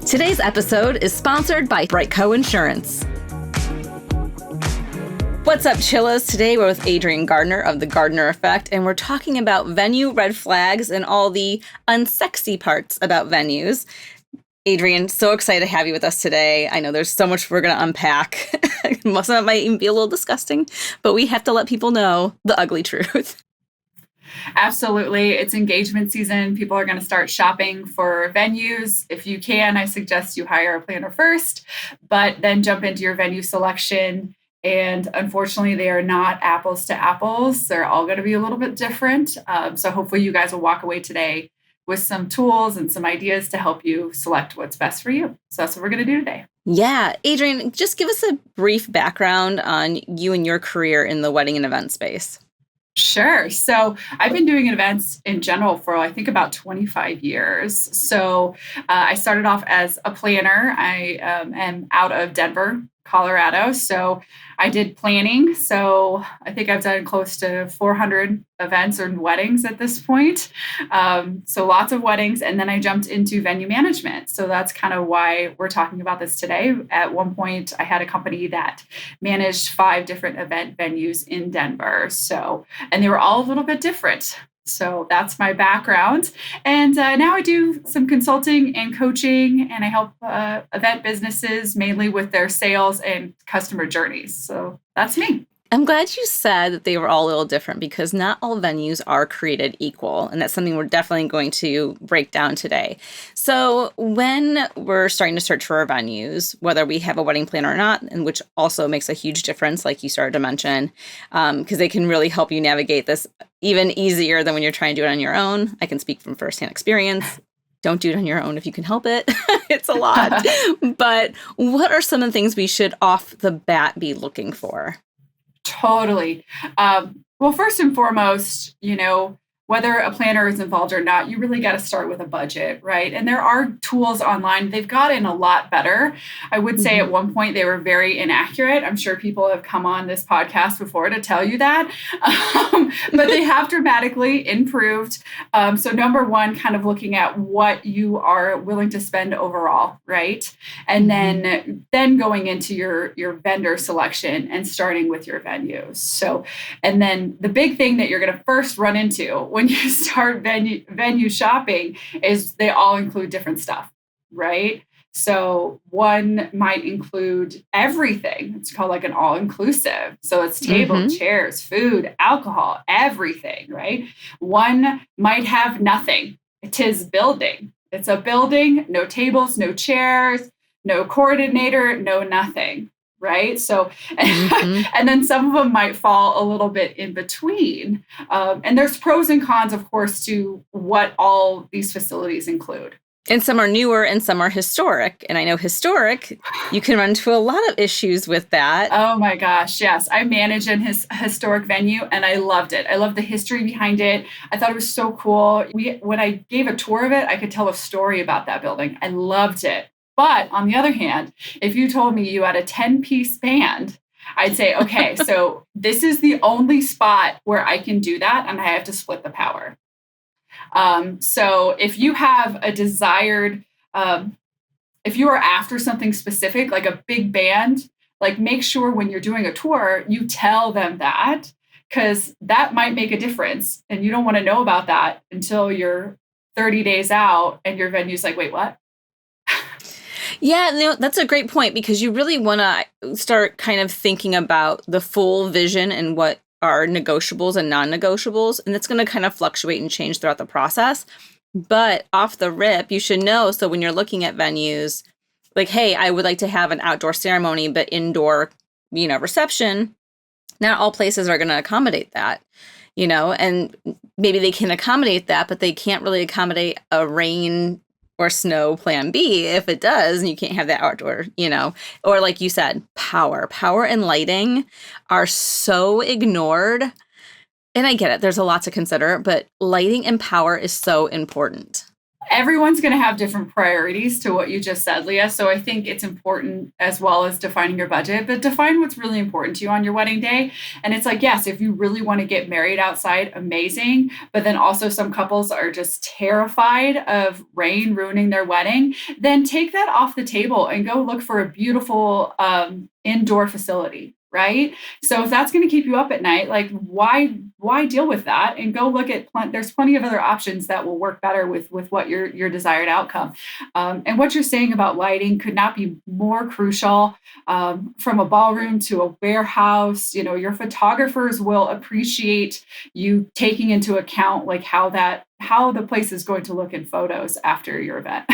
Today's episode is sponsored by Brightco Insurance. What's up, Chillas? Today we're with Adrienne Gardner of The Gardner Effect, and we're talking about venue red flags and all the unsexy parts about venues. Adrienne, so excited to have you with us today. I know there's so much we're going to unpack. Most of it might even be a little disgusting, but we have to let people know the ugly truth. Absolutely. It's engagement season. People are going to start shopping for venues. If you can, I suggest you hire a planner first, but then jump into your venue selection. And unfortunately, they are not apples to apples. They're all going to be a little bit different. So hopefully you guys will walk away today with some tools and some ideas to help you select what's best for you. So that's what we're going to do today. Yeah. Adrienne, just give us a brief background on you and your career in the wedding and event space. Sure. So I've been doing events in general for, I think, about 25 years. So I started off as a planner. I am out of Denver, Colorado. So I did planning. So I think I've done close to 400 events or weddings at this point. So lots of weddings. And then I jumped into venue management. So that's kind of why we're talking about this today. At one point, I had a company that managed 5 different event venues in Denver. So, and they were all a little bit different. So that's my background. And now I do some consulting and coaching, and I help event businesses mainly with their sales and customer journeys. So that's me. I'm glad you said that they were all a little different because not all venues are created equal. And that's something we're definitely going to break down today. So when we're starting to search for our venues, whether we have a wedding planner or not, and which also makes a huge difference, like you started to mention, because they can really help you navigate this even easier than when you're trying to do it on your own. I can speak from firsthand experience. Don't do it on your own if you can help it. It's a lot. But what are some of the things we should off the bat be looking for? Totally. Well, first and foremost, whether a planner is involved or not, you really got to start with a budget, right? And there are tools online. They've gotten a lot better. I would say at one point they were very inaccurate. I'm sure people have come on this podcast before to tell you that, but they have dramatically improved. So number one, kind of looking at what you are willing to spend overall, right? And then going into your vendor selection and starting with your venues. So, and then the big thing that you're going to first run into when you start venue shopping is they all include different stuff, right? So one might include everything. It's called like an all-inclusive. So it's table, chairs, food, alcohol, everything, right? One might have nothing. It is building. It's a building, no tables, no chairs, no coordinator, no nothing. Right. So, and then some of them might fall a little bit in between. And there's pros and cons, of course, to what all these facilities include. And some are newer and some are historic. And I know historic, you can run into a lot of issues with that. Oh, my gosh. Yes. I managed in his historic venue and I loved it. I loved the history behind it. I thought it was so cool. When I gave a tour of it, I could tell a story about that building. I loved it. But on the other hand, if you told me you had a 10-piece band, I'd say, okay, so this is the only spot where I can do that, and I have to split the power. So if you have a desired, if you are after something specific, like a big band, like make sure when you're doing a tour, you tell them that, because that might make a difference. And you don't want to know about that until you're 30 days out and your venue's like, wait, what? Yeah, no, that's a great point because you really want to start kind of thinking about the full vision and what are negotiables and non-negotiables. And it's going to kind of fluctuate and change throughout the process. But off the rip, you should know. So when you're looking at venues, like, hey, I would like to have an outdoor ceremony, but indoor, reception. Not all places are going to accommodate that, and maybe they can accommodate that, but they can't really accommodate a rain or snow plan B if it does, and you can't have that outdoor, or like you said, power and lighting are so ignored. And I get it. There's a lot to consider, but lighting and power is so important. Everyone's going to have different priorities to what you just said, Leah. So I think it's important as well as defining your budget, but define what's really important to you on your wedding day. And it's like, yes, if you really want to get married outside, amazing. But then also some couples are just terrified of rain ruining their wedding. Then take that off the table and go look for a beautiful indoor facility. Right. So if that's going to keep you up at night, like why deal with that and go look at, there's plenty of other options that will work better with what your desired outcome. And what you're saying about lighting could not be more crucial. From a ballroom to a warehouse, your photographers will appreciate you taking into account like how the place is going to look in photos after your event.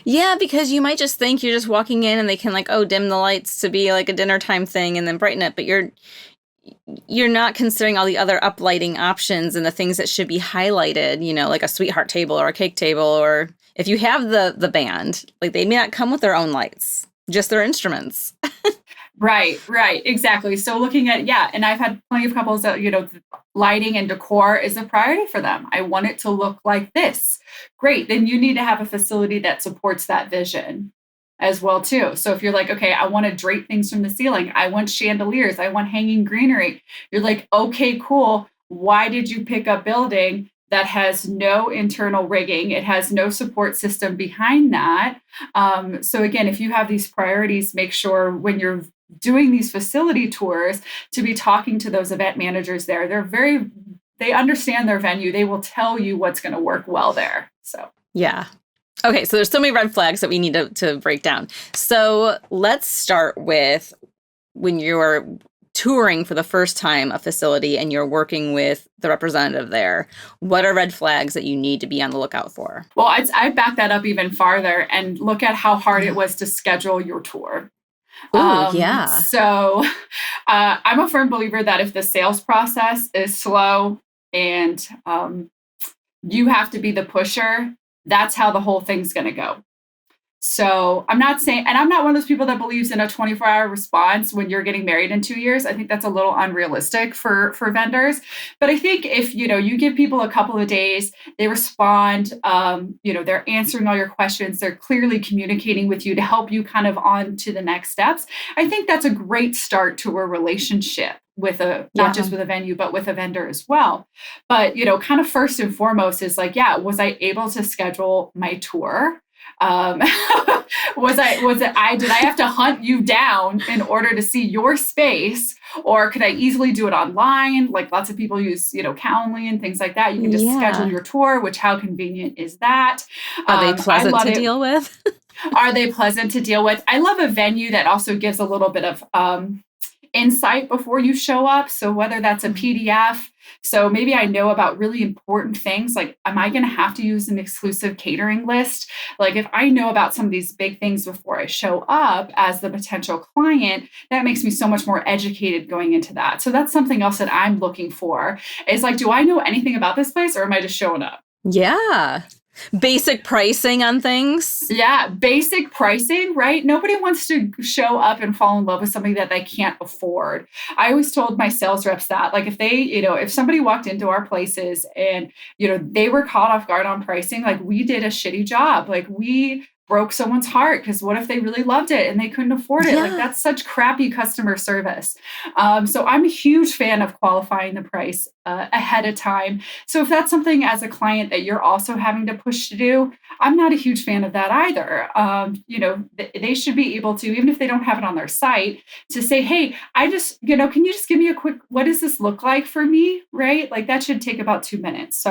Yeah, because you might just think you're just walking in and they can like, oh, dim the lights to be like a dinner time thing and then brighten it. But you're not considering all the other uplighting options and the things that should be highlighted, like a sweetheart table or a cake table, or if you have the band, like they may not come with their own lights, just their instruments. Right, exactly. So looking at, and I've had plenty of couples that, lighting and decor is a priority for them. I want it to look like this. Great. Then you need to have a facility that supports that vision as well too. So if you're like, okay, I want to drape things from the ceiling. I want chandeliers. I want hanging greenery. You're like, okay, cool. Why did you pick a building that has no internal rigging? It has no support system behind that. So again, if you have these priorities, make sure when you're doing these facility tours to be talking to those event managers there. They understand their venue. They will tell you what's going to work well there. So, yeah. Okay. So there's so many red flags that we need to break down. So let's start with when you're touring for the first time a facility and you're working with the representative there. What are red flags that you need to be on the lookout for? Well, I'd back that up even farther and look at how hard it was to schedule your tour. Yeah. So I'm a firm believer that if the sales process is slow and you have to be the pusher, that's how the whole thing's going to go. So I'm not saying, and I'm not one of those people that believes in a 24-hour response when you're getting married in 2 years. I think that's a little unrealistic for vendors. But I think if, you give people a couple of days, they respond, they're answering all your questions. They're clearly communicating with you to help you kind of on to the next steps. I think that's a great start to a relationship with not just with a venue, but with a vendor as well. But, kind of first and foremost is like, was I able to schedule my tour? Did I have to hunt you down in order to see your space, or could I easily do it online? Like lots of people use, Calendly and things like that. You can just schedule your tour, which how convenient is that? Are they pleasant to deal with? Are they pleasant to deal with? I love a venue that also gives a little bit of insight before you show up. So whether that's a PDF, so maybe I know about really important things, like, am I going to have to use an exclusive catering list? Like if I know about some of these big things before I show up as the potential client, that makes me so much more educated going into that. So that's something else that I'm looking for is like, do I know anything about this place or am I just showing up? Yeah. Basic pricing on things. Yeah, basic pricing, right? Nobody wants to show up and fall in love with something that they can't afford. I always told my sales reps that, like if they, if somebody walked into our places and, they were caught off guard on pricing, like we did a shitty job. Like we broke someone's heart because what if they really loved it and they couldn't afford it? Like that's such crappy customer service. So I'm a huge fan of qualifying the price ahead of time. So if that's something as a client that you're also having to push to do, I'm not a huge fan of that either. They should be able to, even if they don't have it on their site, to say, hey, can you just give me a quick, what does this look like for me? Right? Like that should take about 2 minutes.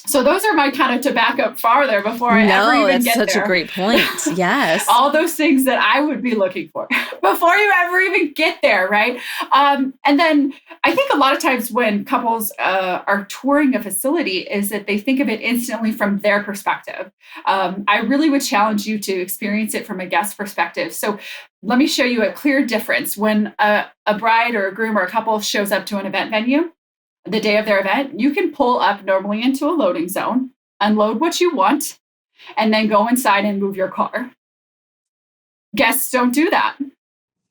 So those are my kind of to back up farther before I ever even get there. That's such a great point. Yes. All those things that I would be looking for before you ever even get there, right? And then I think a lot of times when couples are touring a facility is that they think of it instantly from their perspective. I really would challenge you to experience it from a guest perspective. So let me show you a clear difference. When a bride or a groom or a couple shows up to an event venue, the day of their event, you can pull up normally into a loading zone, unload what you want, and then go inside and move your car. Guests don't do that.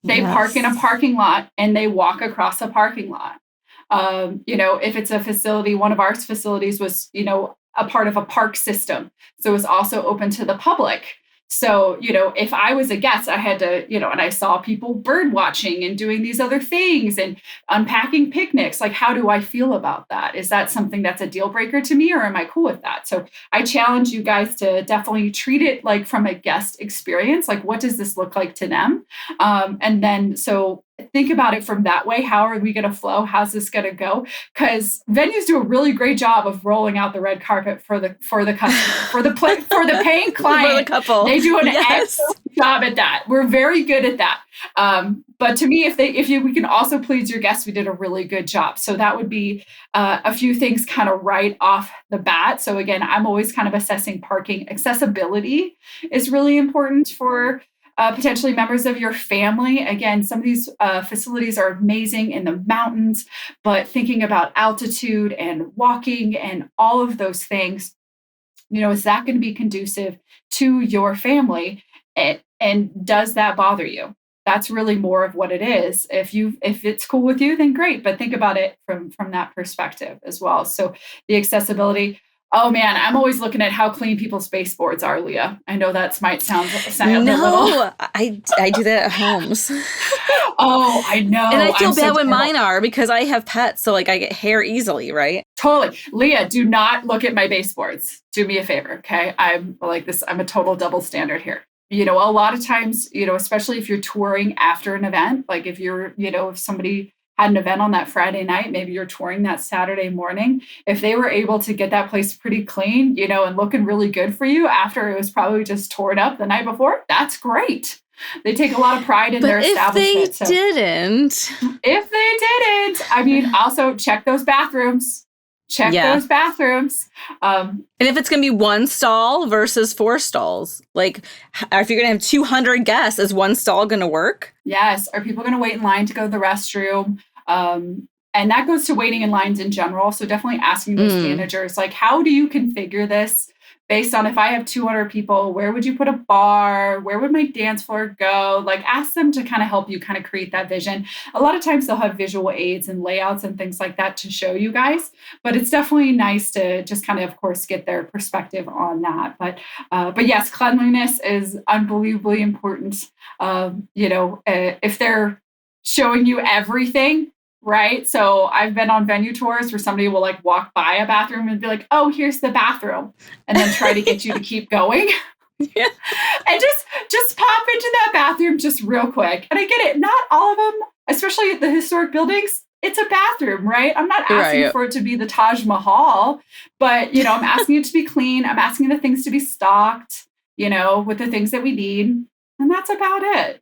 They park in a parking lot and they walk across a parking lot. If it's a facility, one of our facilities was, a part of a park system. So it was also open to the public. So, if I was a guest, I had to, and I saw people bird watching and doing these other things and unpacking picnics. Like, how do I feel about that? Is that something that's a deal breaker to me, or am I cool with that? So I challenge you guys to definitely treat it like from a guest experience. Like, what does this look like to them? And then, so think about it from that way. How are we going to flow? How's this going to go? Because venues do a really great job of rolling out the red carpet for the customer, for the paying client. For the couple. They do an excellent job at that. We're very good at that. But to me, if we can also please your guests, we did a really good job. So that would be a few things kind of right off the bat. So again, I'm always kind of assessing parking. Accessibility is really important for potentially members of your family. Again, some of these facilities are amazing in the mountains, but thinking about altitude and walking and all of those things, is that going to be conducive to your family? And does that bother you? That's really more of what it is. If it's cool with you, then great. But think about it from that perspective as well. So the accessibility. Oh man, I'm always looking at how clean people's baseboards are, Leah. I know that might sound a little. I do that at homes. Oh, I know. And I feel bad when mine are because I have pets, so like I get hair easily, right? Totally. Leah, do not look at my baseboards. Do me a favor, okay? I'm like this. I'm a total double standard here. A lot of times, especially if you're touring after an event, like if you're, if somebody had an event on that Friday night, maybe you're touring that Saturday morning. If they were able to get that place pretty clean, and looking really good for you after it was probably just torn up the night before, that's great. They take a lot of pride in their establishment. If they didn't, I mean, also check those bathrooms. Those bathrooms. And if it's going to be one stall versus 4 stalls, like if you're going to have 200 guests, is one stall going to work? Yes. Are people going to wait in line to go to the restroom? And that goes to waiting in lines in general. So definitely asking those managers, like, how do you configure this based on if I have 200 people, where would you put a bar? Where would my dance floor go? Like, ask them to kind of help you kind of create that vision. A lot of times they'll have visual aids and layouts and things like that to show you guys, but it's definitely nice to just kind of course, get their perspective on that. But yes, cleanliness is unbelievably important. If they're showing you everything, right? So I've been on venue tours where somebody will like walk by a bathroom and be like, oh, here's the bathroom. And then try to get you to keep going. Yeah. And just pop into that bathroom just real quick. And I get it. Not all of them, especially at the historic buildings, it's a bathroom, right? I'm not asking for it to be the Taj Mahal, but, I'm asking it to be clean. I'm asking the things to be stocked, with the things that we need. And that's about it.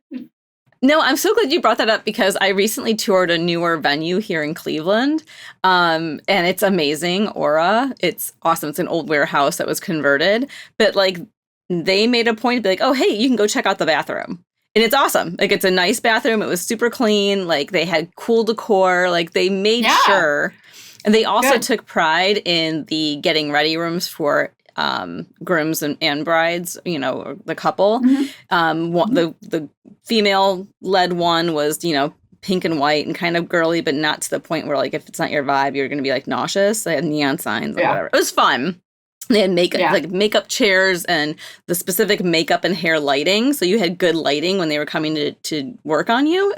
No, I'm so glad you brought that up because I recently toured a newer venue here in Cleveland, and it's amazing. Aura, it's awesome. It's an old warehouse that was converted, but like they made a point to be like, oh, hey, you can go check out the bathroom. And it's awesome. Like, it's a nice bathroom. It was super clean. Like, they had cool decor. Like, they made sure. And they also took pride in the getting ready rooms for grooms and brides, the couple. The female-led one was, pink and white and kind of girly, but not to the point where, like, if it's not your vibe, you're going to be, like, nauseous. They had neon signs or whatever. It was fun. They had makeup chairs and the specific makeup and hair lighting. So you had good lighting when they were coming to work on you.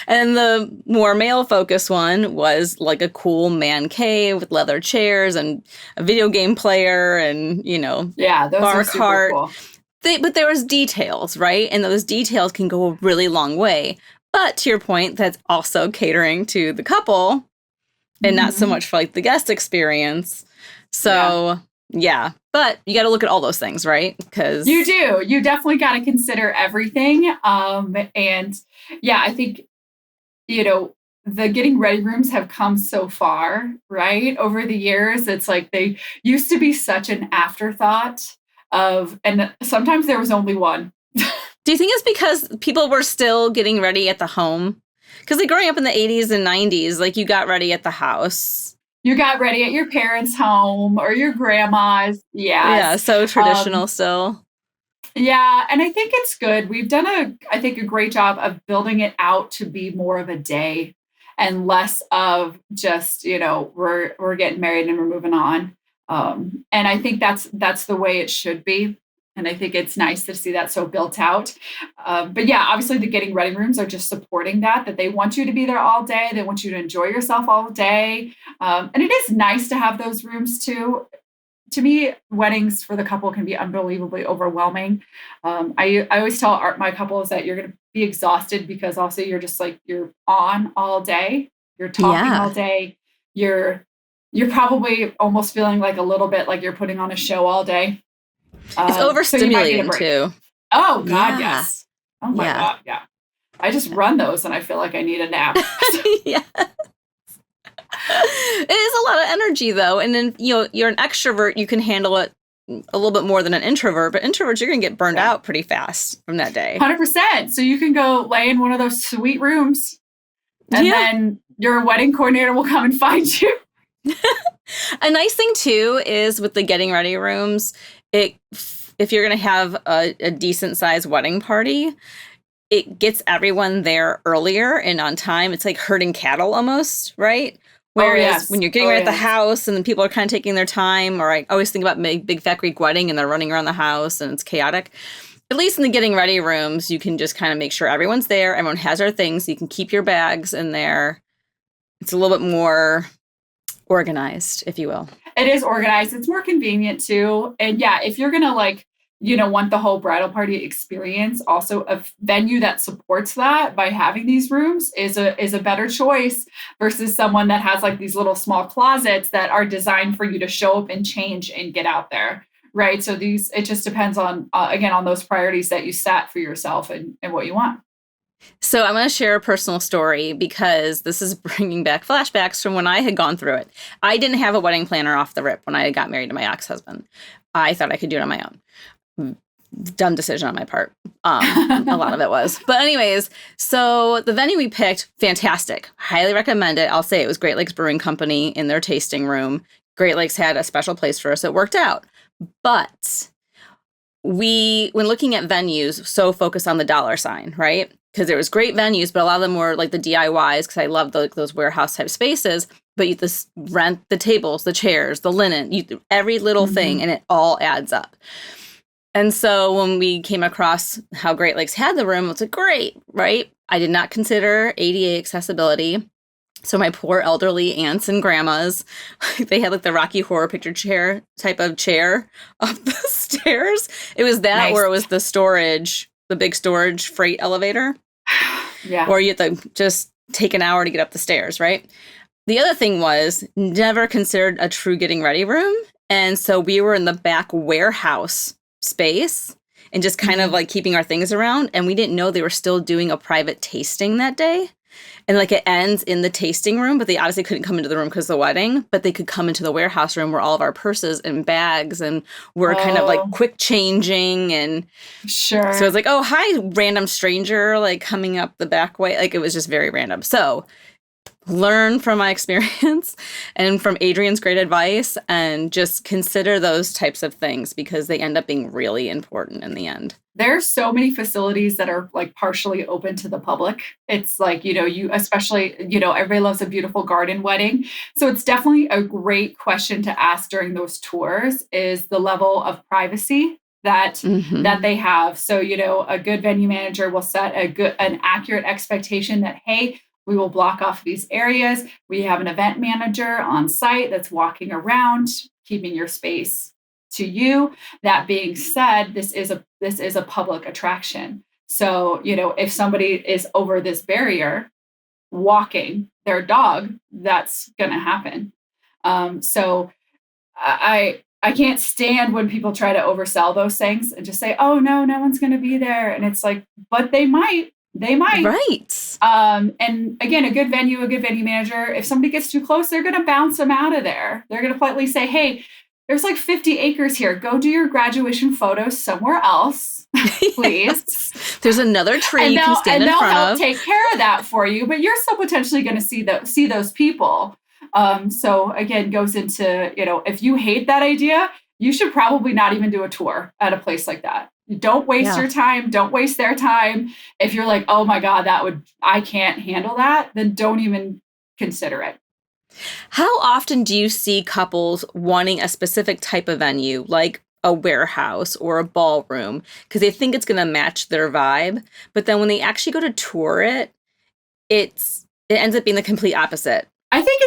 And the more male focused one was like a cool man cave with leather chairs and a video game player and, those bar are super cart. Cool. But there was details, right? And those details can go a really long way. But to your point, that's also catering to the couple and not so much for like the guest experience. So... Yeah, but you got to look at all those things, right? Because you do. You definitely got to consider everything. And yeah, I think, the getting ready rooms have come so far, right? Over the years, it's like they used to be such an afterthought and sometimes there was only one. Do you think it's because people were still getting ready at the home? Because like growing up in the 80s and 90s, like you got ready at the house. You got ready at your parents' home or your grandma's. Yeah, so traditional still. Yeah, and I think it's good. We've done a great job of building it out to be more of a day and less of just, we're getting married and we're moving on. And I think that's the way it should be. And I think it's nice to see that so built out. But yeah, obviously the getting ready rooms are just supporting that they want you to be there all day. They want you to enjoy yourself all day. And it is nice to have those rooms too. To me, weddings for the couple can be unbelievably overwhelming. I always tell my couples that you're going to be exhausted because also you're just like, you're on all day, you're talking all Yeah. day, you're probably almost feeling like a little bit like you're putting on a show all day. It's So you might need a overstimulating break. too. Oh God, Yeah. yes. Oh my Yeah. God, yeah. I just run those and I feel like I need a nap. Yeah. It is a lot of energy though. And then, you're an extrovert, you can handle it a little bit more than an introvert, but introverts, you're going to get burned out pretty fast from that day. 100%. So you can go lay in one of those sweet rooms and then your wedding coordinator will come and find you. A nice thing too is with the getting ready rooms, if you're going to have a decent sized wedding party, it gets everyone there earlier and on time. It's like herding cattle almost, right? Whereas when you're getting ready at the house and then people are kind of taking their time, or I always think about big fat Greek wedding and they're running around the house and it's chaotic. At least in the getting ready rooms, you can just kind of make sure everyone's there. Everyone has their things. You can keep your bags in there. It's a little bit more organized, if you will. It is organized. It's more convenient too. And yeah, if you're going to want the whole bridal party experience, also a venue that supports that by having these rooms is a better choice versus someone that has like these little small closets that are designed for you to show up and change and get out there. Right. So it just depends on, again, on those priorities that you set for yourself and what you want. So I'm going to share a personal story because this is bringing back flashbacks from when I had gone through it. I didn't have a wedding planner off the rip when I got married to my ex-husband. I thought I could do it on my own. Dumb decision on my part. A lot of it was. But anyways, so the venue we picked, fantastic. Highly recommend it. I'll say it was Great Lakes Brewing Company in their tasting room. Great Lakes had a special place for us. It worked out. But when looking at venues, so focused on the dollar sign, right? Because there was great venues, but a lot of them were like the DIYs because I love those warehouse type spaces. But you just rent the tables, the chairs, the linen, every little thing, and it all adds up. And so when we came across how Great Lakes had the room, it was like, great, right? I did not consider ADA accessibility. So my poor elderly aunts and grandmas, they had like the Rocky Horror Picture chair type of chair up the stairs. It was that, nice. Or it was the big storage freight elevator. Yeah. Or you have to just take an hour to get up the stairs, right? The other thing was never considered a true getting ready room. And so we were in the back warehouse space and just kind of like keeping our things around. And we didn't know they were still doing a private tasting that day. And like it ends in the tasting room, but they obviously couldn't come into the room because of the wedding, but they could come into the warehouse room where all of our purses and bags and we're kind of like quick changing. And sure. So it's like, oh, hi, random stranger, like coming up the back way. Like it was just very random. So learn from my experience and from Adrienne's great advice and just consider those types of things because they end up being really important in the end. There's so many facilities that are like partially open to the public. It's like, you especially, everybody loves a beautiful garden wedding. So it's definitely a great question to ask during those tours is the level of privacy that they have. So, a good venue manager will set an accurate expectation that, hey, we will block off these areas. We have an event manager on site that's walking around, keeping your space to you. That being said, this is a public attraction. So, if somebody is over this barrier walking their dog, that's going to happen. So I can't stand when people try to oversell those things and just say, oh, no one's going to be there. And it's like, but they might. Right. And again, a good venue manager, if somebody gets too close, they're going to bounce them out of there. They're going to politely say, hey, there's like 50 acres here. Go do your graduation photos somewhere else, please. Yes. There's another tree you can stand in front of. And they'll help take care of that for you, but you're still potentially going to see those people. So again, goes into, if you hate that idea, you should probably not even do a tour at a place like that. Don't waste your time. Don't waste their time. If you're like, oh my God, I can't handle that, then don't even consider it. How often do you see couples wanting a specific type of venue, like a warehouse or a ballroom, because they think it's going to match their vibe, but then when they actually go to tour it, it ends up being the complete opposite. I think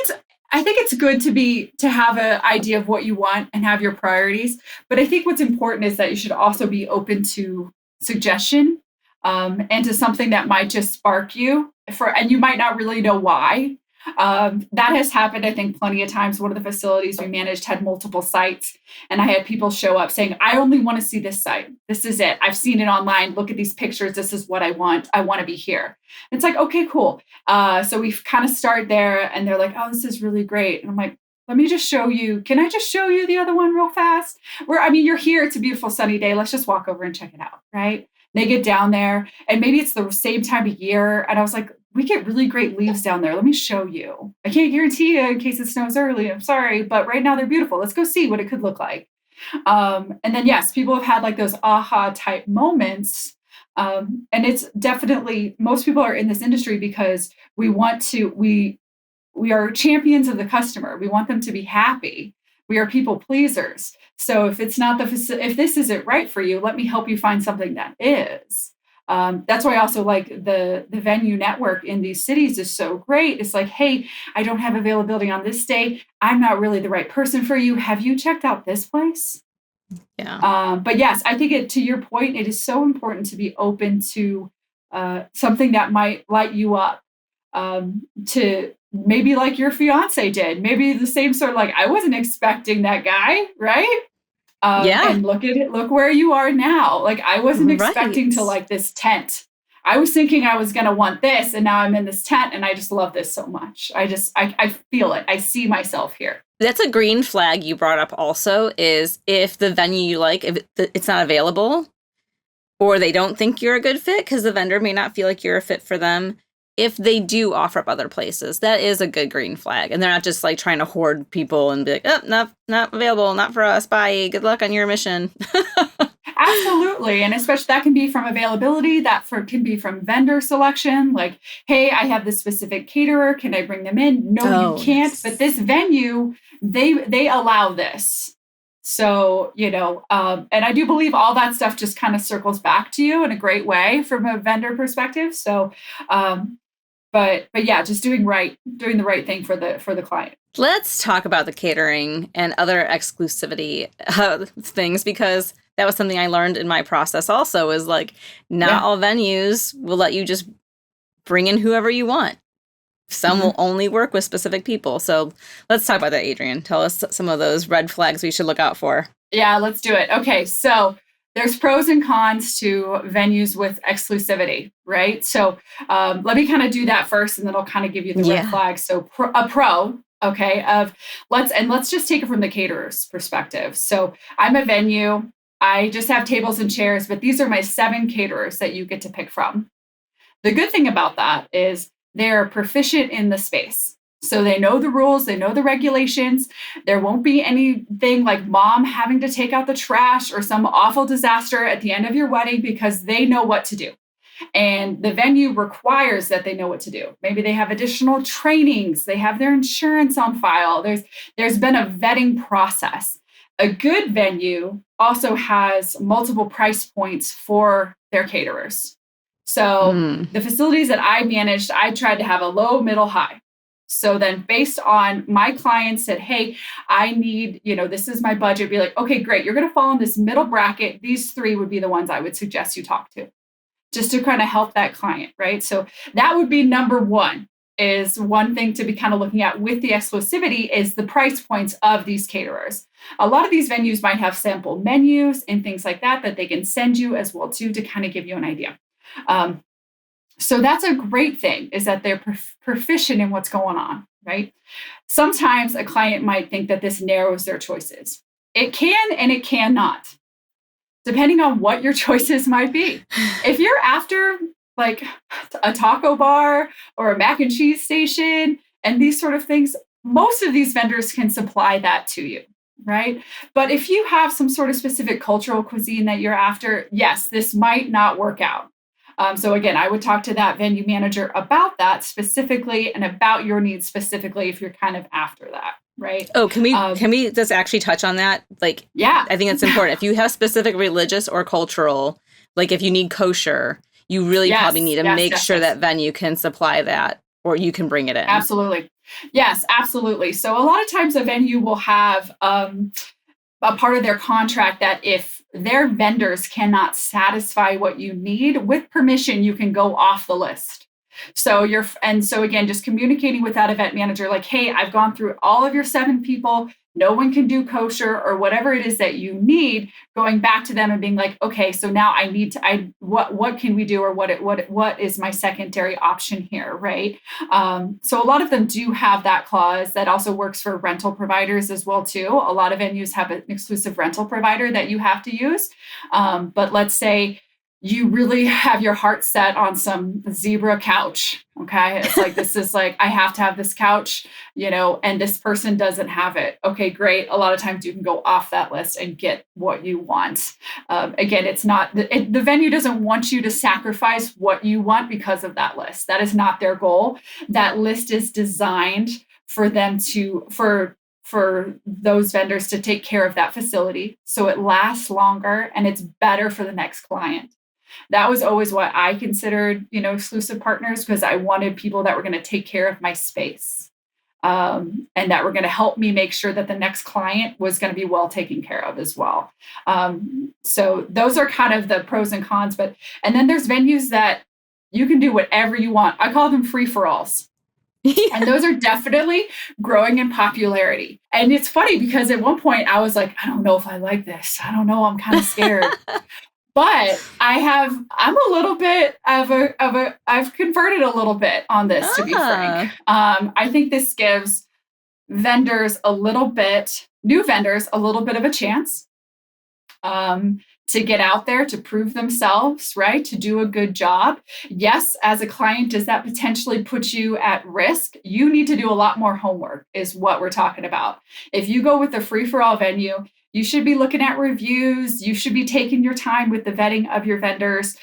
it's good to have an idea of what you want and have your priorities. But I think what's important is that you should also be open to suggestion, and to something that might just spark you and you might not really know why. That has happened, I think, plenty of times. One of the facilities we managed had multiple sites, and I had people show up saying, I only want to see this site. This is it. I've seen it online. Look at these pictures. This is what I want. I want to be here. It's like, okay, cool. So we kind of start there, and they're like, oh, this is really great. And I'm like, let me just show you. Can I just show you the other one real fast? You're here. It's a beautiful sunny day. Let's just walk over and check it out. Right. They get down there, and maybe it's the same time of year. And I was like, we get really great leaves down there. Let me show you. I can't guarantee you in case it snows early. I'm sorry, but right now they're beautiful. Let's go see what it could look like. And then, yes, people have had like those aha type moments. And it's definitely, most people are in this industry because we are champions of the customer. We want them to be happy. We are people pleasers. So if it's not if this isn't right for you, let me help you find something that is. That's why I also like the venue network in these cities is so great. It's like, hey, I don't have availability on this day. I'm not really the right person for you. Have you checked out this place? Yeah. But yes, I think to your point, it is so important to be open to something that might light you up. To maybe like your fiance did, maybe the same sort of like, I wasn't expecting that guy, right? Yeah. And look at it, look where you are now. Like I wasn't expecting Right. to like this tent. I was thinking I was going to want this, and now I'm in this tent, and I just love this so much. I feel it. I see myself here. That's a green flag you brought up also, is if the venue you like, if it's not available, or they don't think you're a good fit because the vendor may not feel like you're a fit for them. If they do offer up other places, that is a good green flag. And they're not just like trying to hoard people and be like, oh, not available, not for us, bye, good luck on your mission. Absolutely. And especially that can be from availability, can be from vendor selection. Like, hey, I have this specific caterer. Can I bring them in? No, you can't. Yes. But this venue, they allow this. So, and I do believe all that stuff just kind of circles back to you in a great way from a vendor perspective. So, but yeah, just doing the right thing for the client. Let's talk about the catering and other exclusivity things, because that was something I learned in my process also, is like not all venues will let you just bring in whoever you want. Some will only work with specific people. So let's talk about that, Adrienne. Tell us some of those red flags we should look out for. Yeah, let's do it. Okay, so there's pros and cons to venues with exclusivity, right? So let me kind of do that first, and then I'll kind of give you the red flags. So a pro, okay, let's just take it from the caterer's perspective. So I'm a venue. I just have tables and chairs, but these are my 7 caterers that you get to pick from. The good thing about that is they're proficient in the space. So they know the rules, they know the regulations. There won't be anything like mom having to take out the trash or some awful disaster at the end of your wedding, because they know what to do. And the venue requires that they know what to do. Maybe they have additional trainings, they have their insurance on file. There's been a vetting process. A good venue also has multiple price points for their caterers. So the facilities that I managed, I tried to have a low, middle, high. So then based on my clients said, hey, I need, this is my budget, be like, okay, great. You're going to fall in this middle bracket. These 3 would be the ones I would suggest you talk to, just to kind of help that client, right? So that would be number 1, is one thing to be kind of looking at with the exclusivity is the price points of these caterers. A lot of these venues might have sample menus and things like that they can send you as well too, to kind of give you an idea. So that's a great thing, is that they're proficient in what's going on, right? Sometimes a client might think that this narrows their choices. It can and it cannot, depending on what your choices might be. If you're after like a taco bar or a mac and cheese station and these sort of things, most of these vendors can supply that to you, right? But if you have some sort of specific cultural cuisine that you're after, yes, this might not work out. So again, I would talk to that venue manager about that specifically and about your needs specifically if you're kind of after that, right? Oh, can we just actually touch on that? Like, Yeah. I think it's important. If you have specific religious or cultural, like if you need kosher, you really probably need to make sure that venue can supply that, or you can bring it in. Absolutely. Yes, absolutely. So a lot of times a venue will have a part of their contract that if their vendors cannot satisfy what you need, with permission, you can go off the list. So again, just communicating with that event manager, like, hey, I've gone through all of your 7 people. No one can do kosher or whatever it is that you need, going back to them and being like, okay, so now what can we do? Or what is my secondary option here? Right. So a lot of them do have that clause that also works for rental providers as well, too. A lot of venues have an exclusive rental provider that you have to use. But let's say you really have your heart set on some zebra couch. Okay. It's like, this is like, I have to have this couch, and this person doesn't have it. Okay, great. A lot of times you can go off that list and get what you want. Again, it's not, the venue doesn't want you to sacrifice what you want because of that list. That is not their goal. That list is designed for them for those vendors to take care of that facility so it lasts longer and it's better for the next client. That was always what I considered, exclusive partners, because I wanted people that were going to take care of my space and that were going to help me make sure that the next client was going to be well taken care of as well. So those are kind of the pros and cons. And then there's venues that you can do whatever you want. I call them free-for-alls. And those are definitely growing in popularity. And it's funny because at one point I was like, I don't know if I like this. I don't know. I'm kind of scared. But I'm a little bit I've converted a little bit on this, to be frank. I think this gives new vendors a little bit of a chance to get out there, to prove themselves, right? To do a good job. Yes, as a client, does that potentially put you at risk? You need to do a lot more homework, is what we're talking about. If you go with a free-for-all venue, you should be looking at reviews. You should be taking your time with the vetting of your vendors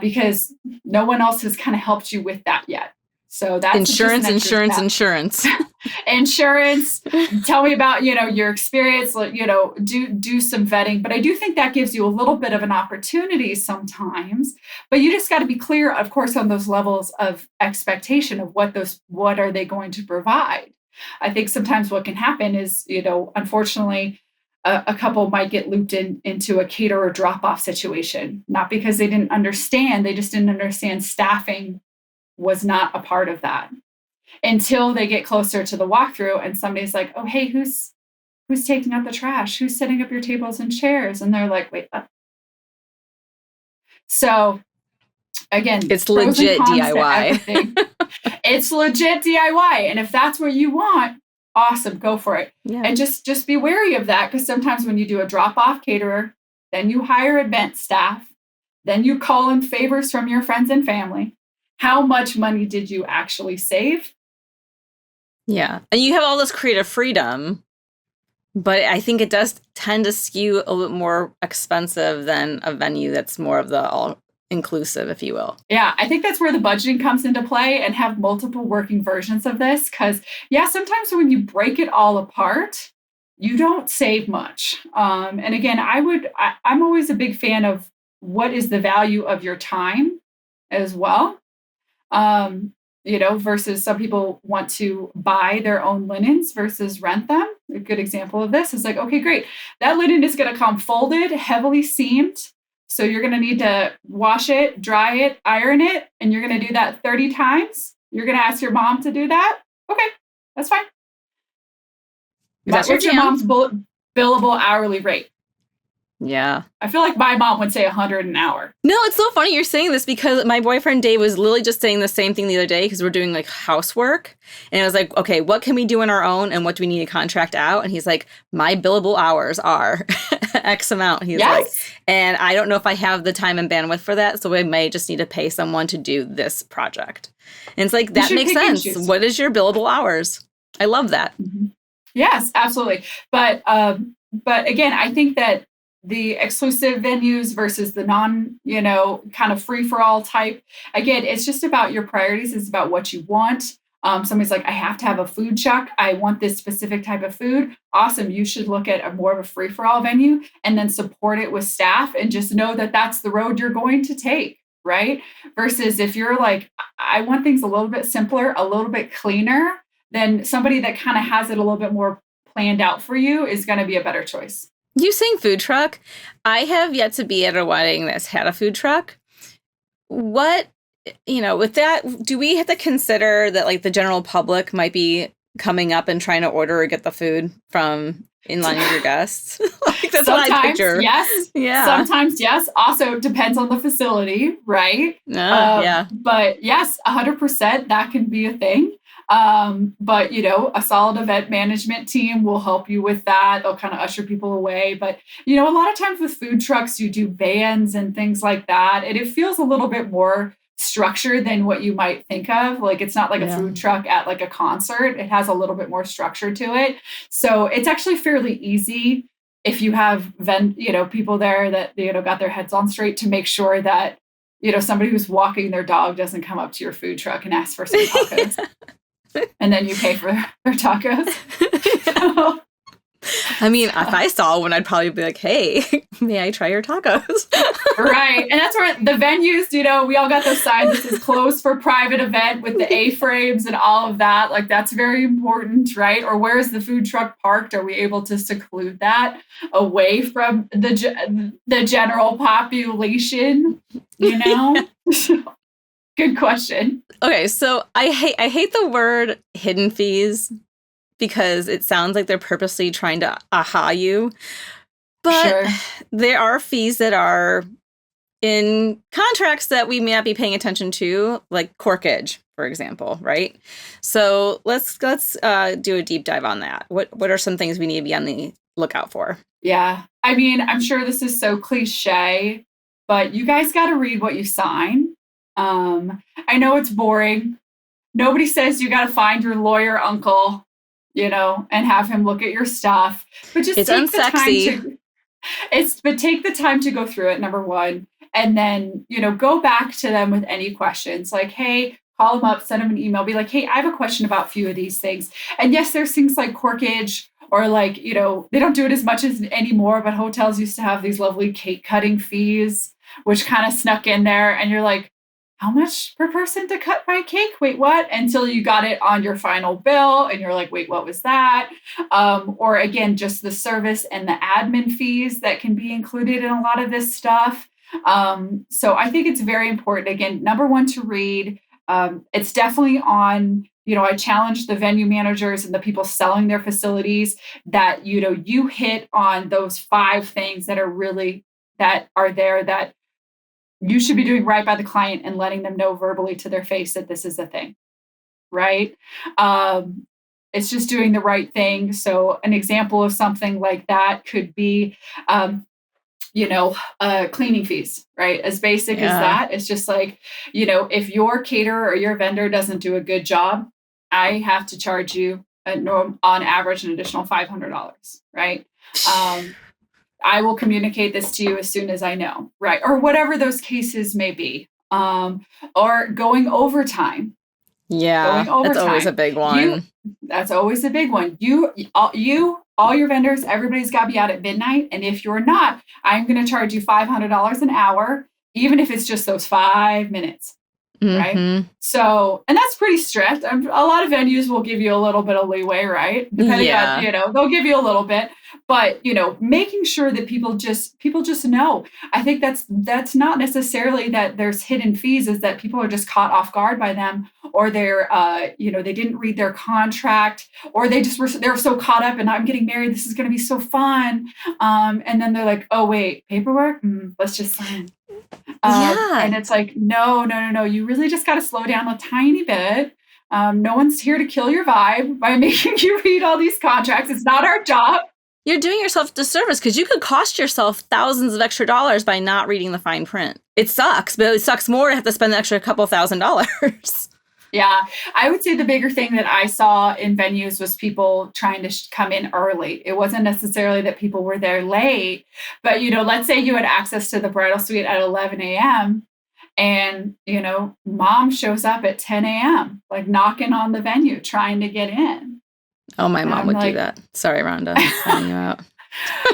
because no one else has kind of helped you with that yet. So that's insurance. Insurance. Tell me about, your experience, do some vetting. But I do think that gives you a little bit of an opportunity sometimes, but you just got to be clear, of course, on those levels of expectation of what are they going to provide. I think sometimes what can happen is, unfortunately, a couple might get looped into a caterer drop-off situation, not because they didn't understand, they just didn't understand staffing was not a part of that until they get closer to the walkthrough and somebody's like, oh, hey, who's taking out the trash? Who's setting up your tables and chairs? And they're like, wait, what? So again, it's legit DIY. It's legit DIY. And if that's what you want, awesome, go for it. Yeah. And just be wary of that, because sometimes when you do a drop-off caterer, then you hire event staff, then you call in favors from your friends and family. How much money did you actually save? Yeah. And you have all this creative freedom, but I think it does tend to skew a little more expensive than a venue that's more of the all-inclusive, if you will. Yeah, I think that's where the budgeting comes into play, and have multiple working versions of this. Because, sometimes when you break it all apart, you don't save much. And again, I'm always a big fan of what is the value of your time as well. Versus some people want to buy their own linens versus rent them. A good example of this is like, okay, great. That linen is going to come folded, heavily seamed. So you're going to need to wash it, dry it, iron it, and you're going to do that 30 times. You're going to ask your mom to do that. Okay, that's fine. That's what's your mom's billable hourly rate. Yeah. I feel like my mom would say 100 an hour. No, it's so funny you're saying this, because my boyfriend Dave was literally just saying the same thing the other day, because we're doing like housework. And I was like, okay, what can we do on our own and what do we need to contract out? And he's like, my billable hours are X amount. He's like, and I don't know if I have the time and bandwidth for that. So I may just need to pay someone to do this project. And it's like, that makes sense. What is your billable hours? I love that. Mm-hmm. Yes, absolutely. But again, I think that the exclusive venues versus the non, kind of free for all type. Again, it's just about your priorities. It's about what you want. Somebody's like, I have to have a food truck. I want this specific type of food. Awesome. You should look at a more of a free for all venue and then support it with staff and just know that that's the road you're going to take. Right. Versus if you're like, I want things a little bit simpler, a little bit cleaner, then somebody that kind of has it a little bit more planned out for you is going to be a better choice. You saying food truck? I have yet to be at a wedding that's had a food truck. With that, do we have to consider that like the general public might be coming up and trying to order or get the food from in line with your guests? Like, that's sometimes, what I picture. Yes. Yeah. Sometimes, yes. Also depends on the facility, right? Yeah. But yes, 100%, that can be a thing. But a solid event management team will help you with that. They'll kind of usher people away. But, a lot of times with food trucks, you do bands and things like that. And it feels a little bit more structured than what you might think of. Like, it's not like a food truck at like a concert. It has a little bit more structure to it. So it's actually fairly easy if you have people there that, got their heads on straight to make sure that, somebody who's walking their dog doesn't come up to your food truck and ask for some tacos. And then you pay for their tacos. So, I mean, if I saw one, I'd probably be like, hey, may I try your tacos? Right. And that's where the venues, we all got those signs that says closed for private event with the A-frames and all of that. Like, that's very important, right? Or where is the food truck parked? Are we able to seclude that away from the general population? Good question. Okay, so I hate the word hidden fees because it sounds like they're purposely trying to aha you. But Sure. There are fees that are in contracts that we may not be paying attention to, like corkage, for example, right? So let's do a deep dive on that. What are some things we need to be on the lookout for? Yeah. I mean, I'm sure this is so cliche, but you guys got to read what you sign. I know it's boring. Nobody says you got to find your lawyer uncle, and have him look at your stuff. But just it's take unsexy. But take the time to go through it, number one. And then, go back to them with any questions. Like, hey, call them up, send them an email, be like, hey, I have a question about a few of these things. And yes, there's things like corkage or like, they don't do it as much as anymore, but hotels used to have these lovely cake cutting fees, which kind of snuck in there. And you're like, how much per person to cut my cake? Wait, what? Until you got it on your final bill and you're like, wait, what was that? Or again, just the service and the admin fees that can be included in a lot of this stuff. So I think it's very important, again, number one, to read. It's definitely on, I challenge the venue managers and the people selling their facilities that, you hit on those 5 things that are there that you should be doing right by the client and letting them know verbally to their face that this is a thing, right? It's just doing the right thing. So an example of something like that could be, cleaning fees, right? As basic as that. It's just like, if your caterer or your vendor doesn't do a good job, I have to charge you on average an additional $500, right? I will communicate this to you as soon as I know, right? Or whatever those cases may be. Or going overtime. Yeah, that's always a big one. That's always a big one. All your vendors, everybody's got to be out at midnight. And if you're not, I'm going to charge you $500 an hour, even if it's just those 5 minutes. Right. Mm-hmm. So, and that's pretty strict. A lot of venues will give you a little bit of leeway, right? Depending on, they'll give you a little bit, but, making sure that people just know. I think that's not necessarily that there's hidden fees, is that people are just caught off guard by them, or they're, they didn't read their contract, or they're so caught up and I'm getting married. This is going to be so fun. And then they're like, oh, wait, paperwork? Let's just sign. And it's like, no. You really just got to slow down a tiny bit. No one's here to kill your vibe by making you read all these contracts. It's not our job. You're doing yourself a disservice because you could cost yourself thousands of extra dollars by not reading the fine print. It sucks, but it sucks more to have to spend an extra couple $1,000s. Yeah, I would say the bigger thing that I saw in venues was people trying to come in early. It wasn't necessarily that people were there late, but let's say you had access to the bridal suite at 11 a.m. and mom shows up at 10 a.m. like knocking on the venue trying to get in. Oh, my And mom I'm would do like, that. Sorry, Rhonda, I'm calling you out.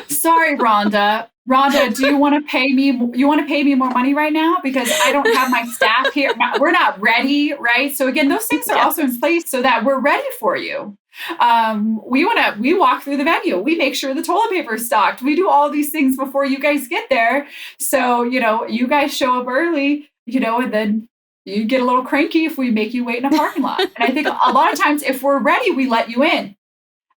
sorry, Rhonda. Rhonda, do you want to pay me? You want to pay me more money right now because I don't have my staff here. We're not ready, right? So again, those things are also in place so that we're ready for you. We walk through the venue. We make sure the toilet paper is stocked. We do all these things before you guys get there. So you guys show up early, and then you get a little cranky if we make you wait in a parking lot. And I think a lot of times, if we're ready, we let you in.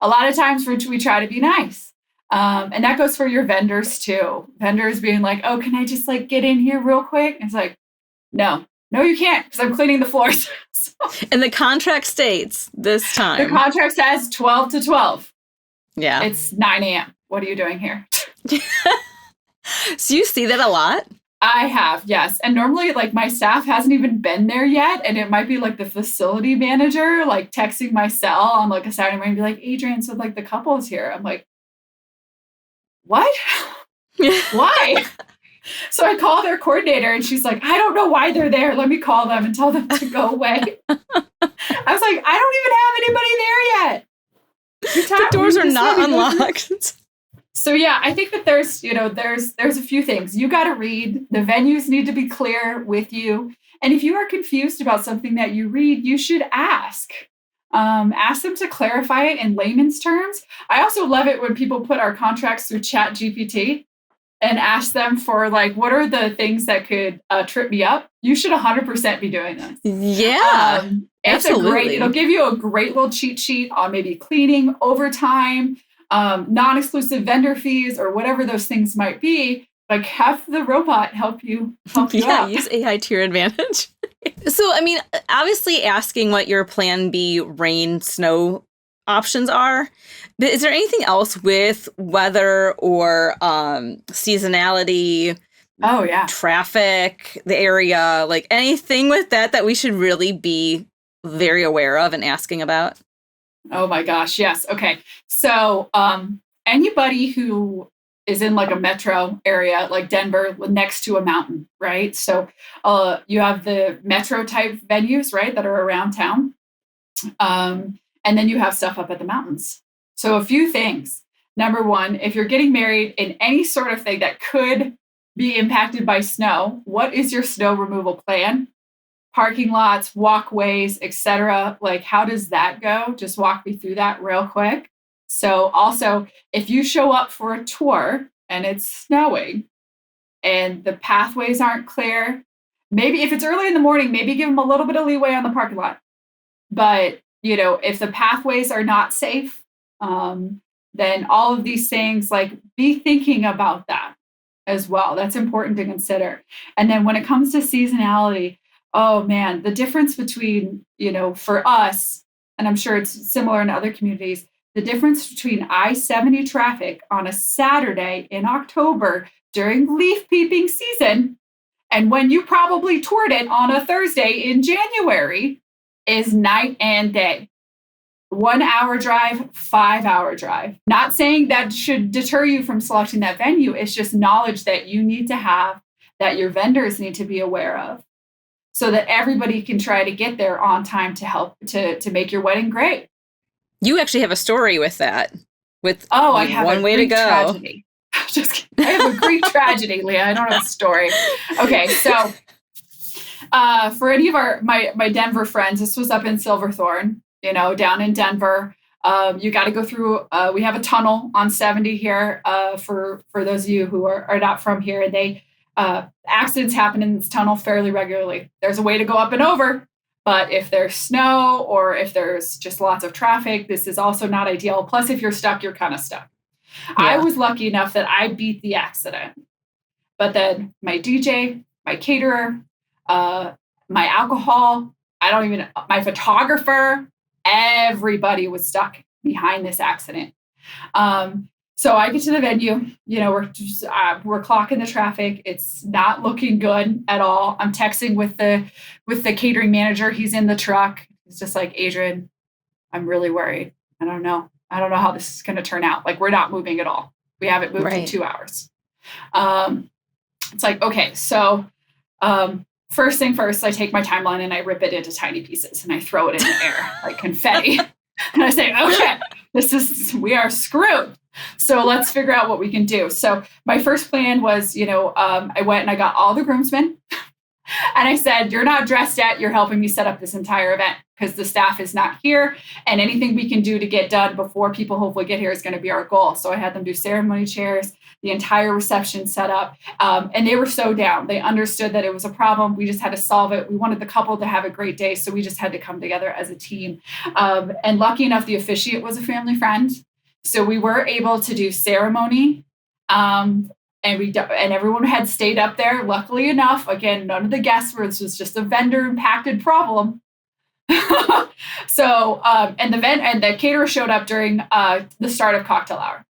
A lot of times we try to be nice. And that goes for your vendors too. Vendors being like, oh, can I just like get in here real quick? And it's like, no, you can't because I'm cleaning the floors. And the contract states this time. The contract says 12 to 12. Yeah. It's 9 a.m. What are you doing here? So you see that a lot? I have, yes. And normally like my staff hasn't even been there yet. And it might be like the facility manager, like texting my cell on like a Saturday morning and be like, Adrienne, so like the couple is here. I'm like, what? Why? So I call their coordinator and she's like, I don't know why they're there. Let me call them and tell them to go away. I was like, I don't even have anybody there yet. The doors are not unlocked. So yeah, I think that there's a few things. You got to read. The venues need to be clear with you. And if you are confused about something that you read, you should ask. Ask them to clarify it in layman's terms. I also love it when people put our contracts through Chat GPT and ask them for like, what are the things that could trip me up? You should 100% be doing this. Yeah, absolutely. It'll give you a great little cheat sheet on maybe cleaning, overtime, non-exclusive vendor fees, or whatever those things might be. Like have the robot help you out. Use AI to your advantage. So, I mean, obviously asking what your plan B rain, snow options are. But is there anything else with weather or seasonality? Oh, yeah. Traffic, the area, like anything with that we should really be very aware of and asking about? Oh, my gosh. Yes. Okay. So anybody who is in like a metro area like Denver next to a mountain, right? So you have the metro type venues, right, that are around town. And then you have stuff up at the mountains. So a few things. Number one, if you're getting married in any sort of thing that could be impacted by snow, what is your snow removal plan? Parking lots, walkways, etc. Like, how does that go? Just walk me through that real quick. So also, if you show up for a tour and it's snowing and the pathways aren't clear, maybe if it's early in the morning, maybe give them a little bit of leeway on the parking lot. But, if the pathways are not safe, then all of these things, like be thinking about that as well. That's important to consider. And then when it comes to seasonality, oh man, the difference between, for us, and I'm sure it's similar in other communities, the difference between I-70 traffic on a Saturday in October during leaf peeping season and when you probably toured it on a Thursday in January is night and day. 1 hour drive, 5 hour drive. Not saying that should deter you from selecting that venue. It's just knowledge that you need to have, that your vendors need to be aware of, so that everybody can try to get there on time to help to make your wedding great. You actually have a story with that. I have one way to go. Tragedy. Just kidding. I have a Greek tragedy, Leah. I don't have a story. Okay, so for any of my Denver friends, this was up in Silverthorne, down in Denver. You got to go through. We have a tunnel on 70 here. For those of you who are not from here, they accidents happen in this tunnel fairly regularly. There's a way to go up and over. But if there's snow or if there's just lots of traffic, this is also not ideal. Plus, if you're stuck, you're kind of stuck. Yeah. I was lucky enough that I beat the accident. But then my DJ, my caterer, my alcohol, my photographer, everybody was stuck behind this accident. So I get to the venue, we're clocking the traffic. It's not looking good at all. I'm texting with the catering manager. He's in the truck. He's just like, Adrienne, I'm really worried. I don't know. I don't know how this is going to turn out. Like, we're not moving at all. We haven't moved in Right. 2 hours. It's like, okay, so first thing first, I take my timeline and I rip it into tiny pieces and I throw it in the air like confetti. And I say, okay, we are screwed. So let's figure out what we can do. So my first plan was, I went and I got all the groomsmen. And I said, you're not dressed yet. You're helping me set up this entire event because the staff is not here. And anything we can do to get done before people hopefully get here is going to be our goal. So I had them do ceremony chairs, the entire reception set up. And they were so down. They understood that it was a problem. We just had to solve it. We wanted the couple to have a great day. So we just had to come together as a team. And lucky enough, the officiant was a family friend. So we were able to do ceremony. And everyone had stayed up there. Luckily enough, again, none of the guests were. This was just a vendor impacted problem. So and the caterer showed up during the start of cocktail hour.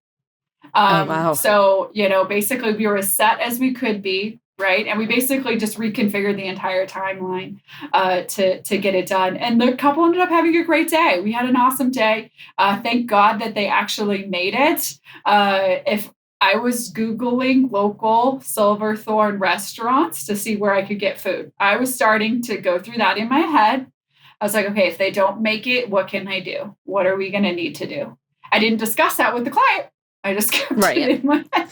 Oh, wow. So basically we were as set as we could be, right? And we basically just reconfigured the entire timeline to get it done. And the couple ended up having a great day. We had an awesome day. Thank God that they actually made it. If I was Googling local Silverthorne restaurants to see where I could get food. I was starting to go through that in my head. I was like, okay, if they don't make it, what can I do? What are we going to need to do? I didn't discuss that with the client. I just kept it in my head.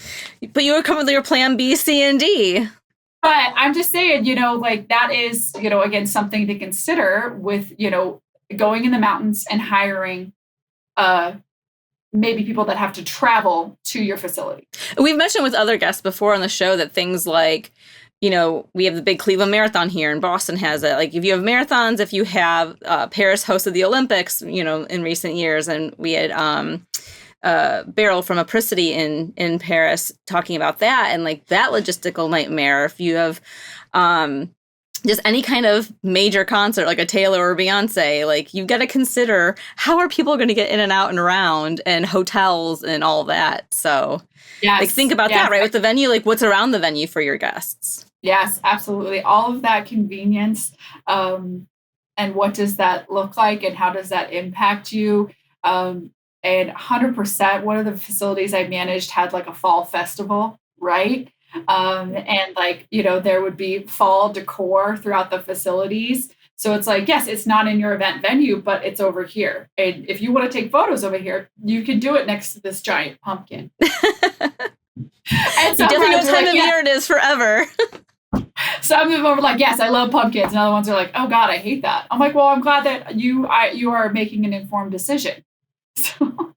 But you were coming with your plan B, C, and D. But I'm just saying, that is, again, something to consider with, going in the mountains and hiring maybe people that have to travel to your facility. We've mentioned with other guests before on the show that things like, we have the big Cleveland Marathon here and Boston has it. Like if you have marathons, if you have Paris hosted the Olympics, in recent years, and we had Beryl from Apricity in Paris talking about that and like that logistical nightmare. If you have just any kind of major concert like a Taylor or Beyonce, like you've got to consider how are people going to get in and out and around and hotels and all that. So like think about that, right? With the venue, like what's around the venue for your guests. Yes, absolutely. All of that convenience. And what does that look like and how does that impact you? And 100%, one of the facilities I managed had like a fall festival, right? And like, there would be fall decor throughout the facilities. So it's like, yes, it's not in your event venue, but it's over here. And if you want to take photos over here, you can do it next to this giant pumpkin. And you definitely know what time of year it is forever. Some of them are like, yes, I love pumpkins. And other ones are like, oh God, I hate that. I'm like, well, I'm glad that you are making an informed decision. So.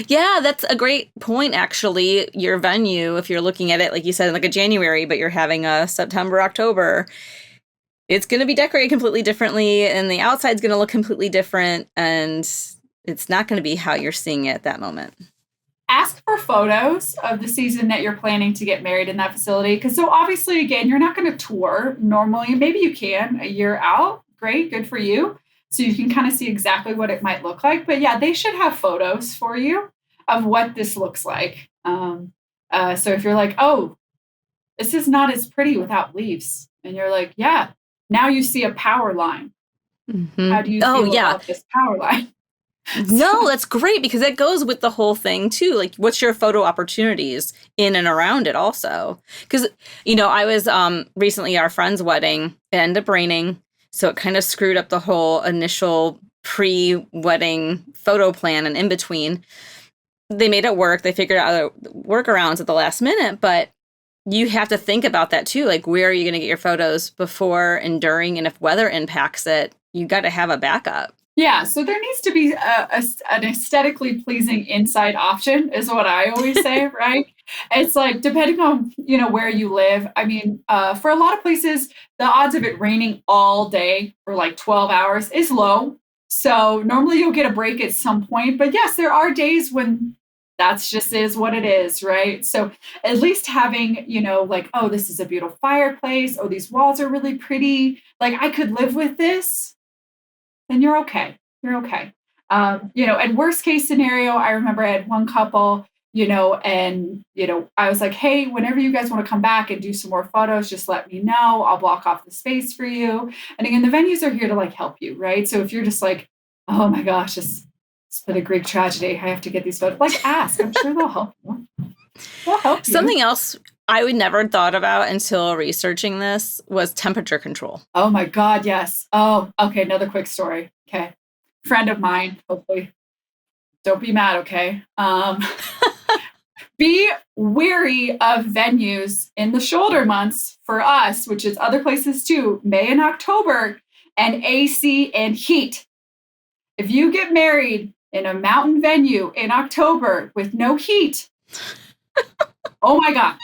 Yeah, that's a great point, actually. Your venue, if you're looking at it, like you said, in like a January, but you're having a September, October, it's going to be decorated completely differently and the outside's going to look completely different. And it's not going to be how you're seeing it at that moment. Ask for photos of the season that you're planning to get married in that facility. Because so obviously, again, you're not going to tour normally. Maybe you can a year out. Great. Good for you. So you can kind of see exactly what it might look like. But yeah, they should have photos for you of what this looks like. So if you're like, oh, this is not as pretty without leaves. And you're like, yeah, now you see a power line. Mm-hmm. How do you feel about this power line? No, that's great because that goes with the whole thing too. Like what's your photo opportunities in and around it also? Because, I was recently at our friend's wedding. It ended up raining. So it kind of screwed up the whole initial pre-wedding photo plan and in between. They made it work. They figured out workarounds at the last minute, but you have to think about that too. Like, where are you going to get your photos before and during? And if weather impacts it, you got to have a backup. Yeah. So there needs to be an aesthetically pleasing inside option is what I always say, right? It's like, depending on, where you live. I mean, for a lot of places, the odds of it raining all day for like 12 hours is low. So normally you'll get a break at some point. But yes, there are days when that's just is what it is, right? So at least having, like, oh, this is a beautiful fireplace. Oh, these walls are really pretty. Like, I could live with this. Then you're okay. You're okay. And worst case scenario, I remember I had one couple and, I was like, hey, whenever you guys want to come back and do some more photos, just let me know. I'll block off the space for you. And again, the venues are here to like help you, right? So if you're just like, oh my gosh, it's been a Greek tragedy, I have to get these photos, like ask, I'm sure they'll help you. They'll help you. Something else I would never thought about until researching this was temperature control. Oh my God, yes. Oh, okay, another quick story. Okay. Friend of mine, hopefully. Don't be mad, okay? Be wary of venues in the shoulder months for us, which is other places too, May and October, and AC and heat. If you get married in a mountain venue in October with no heat, oh my God,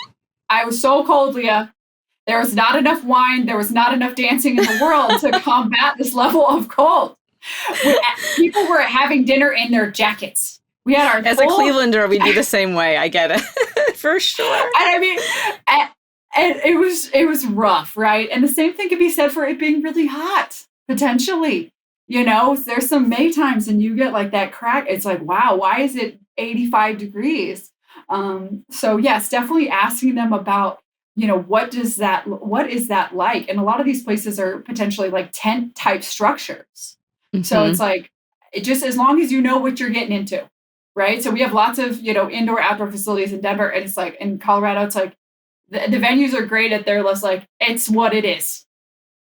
I was so cold, Leah. There was not enough wine. There was not enough dancing in the world to combat this level of cold. People were having dinner in their jackets. We had our As a Clevelander, we'd be the same way. I get it. For sure. And I mean, and it was rough, right? And the same thing could be said for it being really hot, potentially. There's some May times and you get like that crack. It's like, wow, why is it 85 degrees? So yes, definitely asking them about, what is that like? And a lot of these places are potentially like tent type structures. Mm-hmm. So it's like, just as long as you know what you're getting into. Right. So we have lots of, indoor outdoor facilities in Denver. And it's like in Colorado, it's like the venues are great at their list. Like, it's what it is.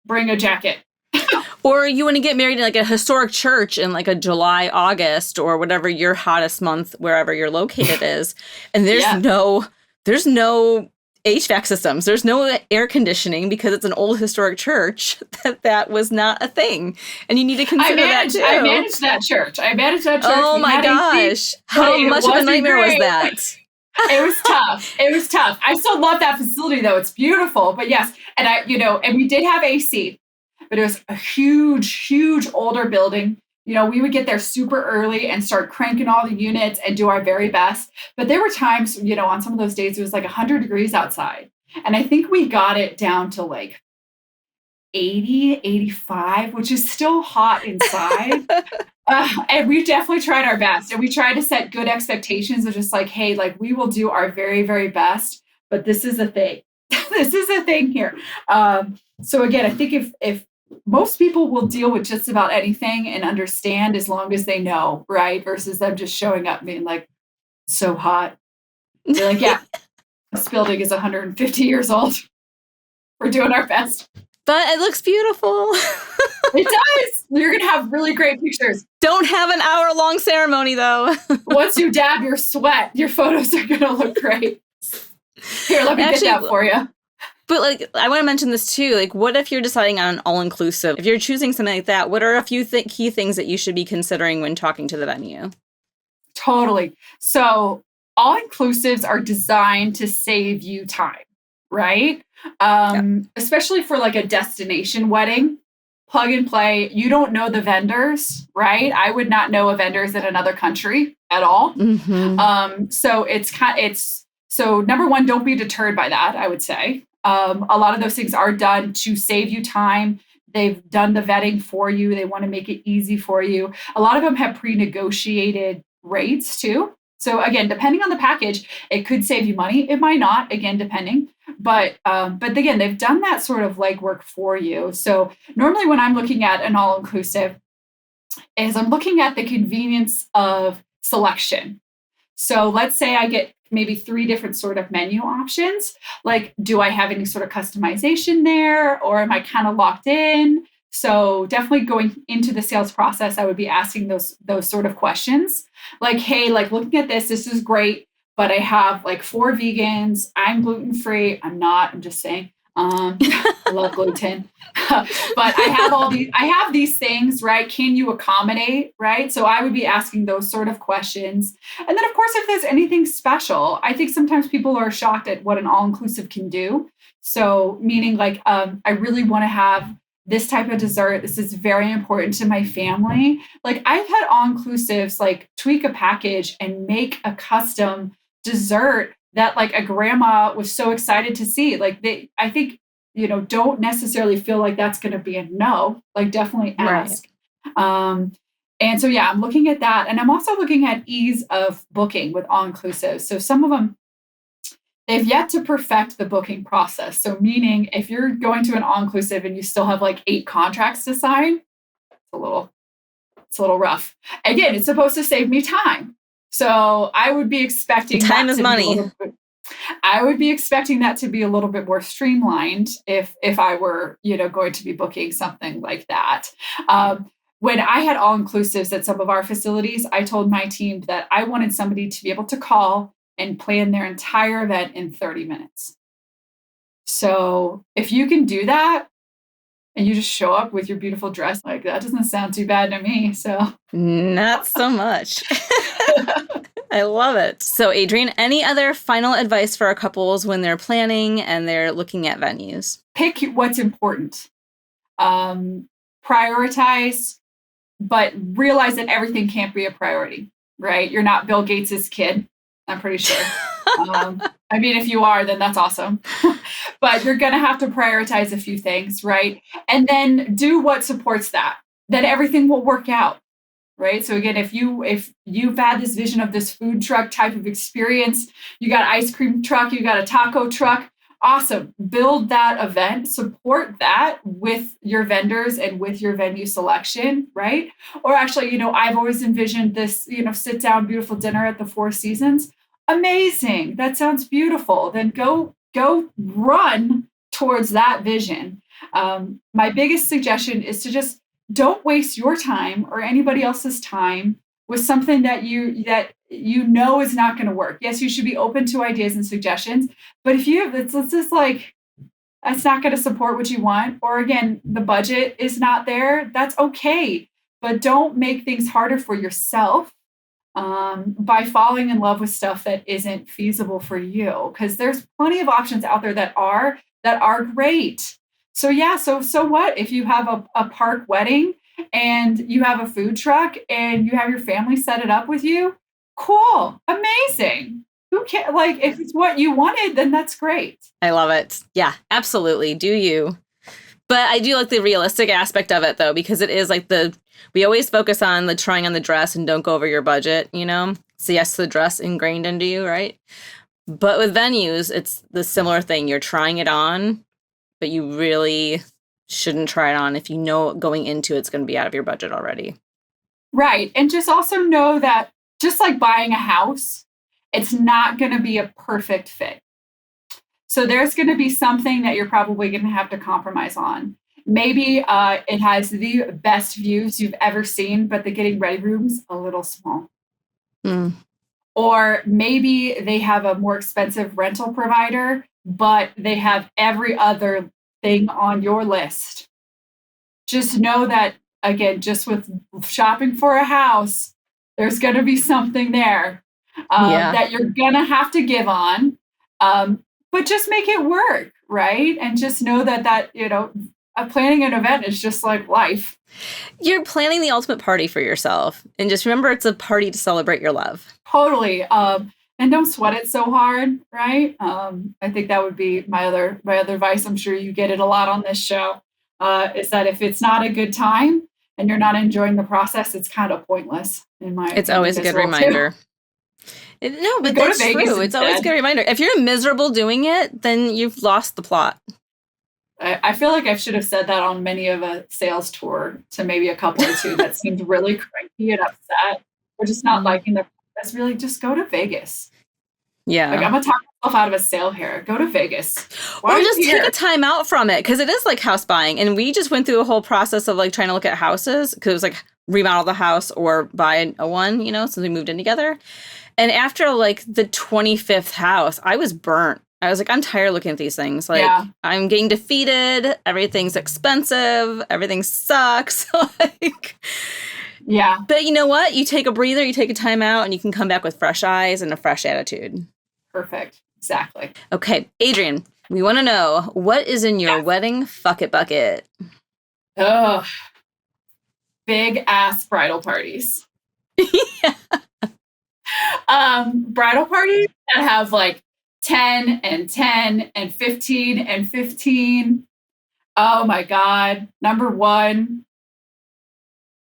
Bring a jacket. Or you want to get married in like a historic church in like a July, August, or whatever your hottest month, wherever you're located is. And there's no HVAC systems. There's no air conditioning because it's an old historic church that was not a thing. And you need to consider that too. I managed that church. Oh my gosh. How much of a nightmare was that? It was tough. I still love that facility though. It's beautiful. But yes, and and we did have AC, but it was a huge, huge older building. We would get there super early and start cranking all the units and do our very best. But there were times, on some of those days, it was like 100 degrees outside. And I think we got it down to like 80, 85, which is still hot inside. And we definitely tried our best. And we tried to set good expectations of just like, hey, like we will do our very, very best. But this is a thing. This is a thing here. So again, I think if most people will deal with just about anything and understand as long as they know, right? Versus them just showing up and being like, so hot. They're like, yeah, this building is 150 years old. We're doing our best. But it looks beautiful. It does. You're going to have really great pictures. Don't have an hour-long ceremony, though. Once you dab your sweat, your photos are going to look great. Here, let me get that for you. But like, I want to mention this too. Like, what if you're deciding on an all-inclusive? If you're choosing something like that, what are a few key things that you should be considering when talking to the venue? Totally. So all-inclusives are designed to save you time, right? Especially for like a destination wedding, plug and play. You don't know the vendors, right? I would not know a vendors in another country at all. Mm-hmm. So number one, don't be deterred by that, I would say. A lot of those things are done to save you time. They've done the vetting for you. They want to make it easy for you. A lot of them have pre-negotiated rates too. So again, depending on the package, it could save you money. It might not, again, depending. But again, they've done that sort of legwork for you. So normally when I'm looking at an all-inclusive is I'm looking at the convenience of selection. So let's say I get maybe 3 different sort of menu options. Like, do I have any sort of customization there, or am I kind of locked in? So definitely going into the sales process, I would be asking those sort of questions. Like, hey, like looking at this is great, but I have like 4 vegans. I'm gluten-free. I'm not, I'm just saying. I love gluten, but I have these things, right? Can you accommodate, right? So I would be asking those sort of questions. And then of course, if there's anything special, I think sometimes people are shocked at what an all-inclusive can do. So meaning like, I really want to have this type of dessert. This is very important to my family. Like I've had all-inclusives like tweak a package and make a custom dessert that like a grandma was so excited to see. Like I think, don't necessarily feel like that's going to be a no, like definitely ask. Right. And so, yeah, I'm looking at that. And I'm also looking at ease of booking with all inclusive. So some of them, they've yet to perfect the booking process. So meaning if you're going to an all inclusive and you still have like 8 contracts to sign, a little it's a little rough. Again, it's supposed to save me time. So I would be expecting Time that is to be a money. little bit, I would be expecting that to be a little bit more streamlined if I were, going to be booking something like that. When I had all inclusives at some of our facilities, I told my team that I wanted somebody to be able to call and plan their entire event in 30 minutes. So if you can do that, and you just show up with your beautiful dress, like that doesn't sound too bad to me. So Not so much. I love it. So, Adrienne, any other final advice for our couples when they're planning and they're looking at venues? pick what's important. Prioritize, but realize that everything can't be a priority, right? You're not Bill Gates's kid, I'm pretty sure. I mean, if you are, then that's awesome. But you're going to have to prioritize a few things, right? And then do what supports that. Then everything will work out, right? So again, if you've had this vision of this food truck type of experience, you got an ice cream truck, you got a taco truck, awesome. Build that event, support that with your vendors and with your venue selection, right? Or actually, I've always envisioned this, sit down beautiful dinner at the Four Seasons. Amazing. That sounds beautiful. Then go run towards that vision. My biggest suggestion is to just don't waste your time or anybody else's time with something that you know is not going to work. Yes, you should be open to ideas and suggestions, but if you have it's just like that's not going to support what you want, or again, the budget is not there, that's okay. But don't make things harder for yourself by falling in love with stuff that isn't feasible for you, because there's plenty of options out there that are great. So yeah, so what if you have a park wedding and you have a food truck and you have your family set it up with you? Cool, amazing. Who can like if it's what you wanted, then that's great. I love it. Yeah, absolutely. Do you? But I do like the realistic aspect of it, though, because it is like we always focus on the trying on the dress and don't go over your budget, So yes, the dress ingrained into you, right? But with venues, it's the similar thing. You're trying it on, but you really shouldn't try it on if you know going into it's going to be out of your budget already. Right. And just also know that just like buying a house, it's not going to be a perfect fit. So there's going to be something that you're probably going to have to compromise on. Maybe it has the best views you've ever seen, but the getting ready room's a little small. Mm. Or maybe they have a more expensive rental provider, but they have every other thing on your list. Just know that, again, just with shopping for a house, there's going to be something there that you're going to have to give on. But just make it work, right? And just know that planning an event is just like life. You're planning the ultimate party for yourself. And just remember, it's a party to celebrate your love. Totally. And don't sweat it so hard, right? I think that would be my other advice. I'm sure you get it a lot on this show, is that if it's not a good time and you're not enjoying the process, it's kind of pointless in my opinion. It's always a good reminder. No, but that's true. It's always a good reminder. If you're miserable doing it, then you've lost the plot. I feel like I should have said that on many of a sales tour to maybe a couple or two that seemed really cranky and upset or just not liking the process. Really, just go to Vegas. Yeah. Like, I'm going to talk myself out of a sale here. Go to Vegas. Or just take a time out from it, because it is like house buying. And we just went through a whole process of like trying to look at houses, because it was like remodel the house or buy a one, since we moved in together. And after like the 25th house, I was burnt. I was like, I'm tired of looking at these things. Like, I'm getting defeated. Everything's expensive. Everything sucks. Yeah. But you know what? You take a breather, you take a time out, and you can come back with fresh eyes and a fresh attitude. Perfect. Exactly. Okay, Adrienne, we want to know, what is in your wedding fuck it bucket? Oh, big ass bridal parties. Bridal parties that have like 10 and 10 and 15 and 15. Oh my God. Number one,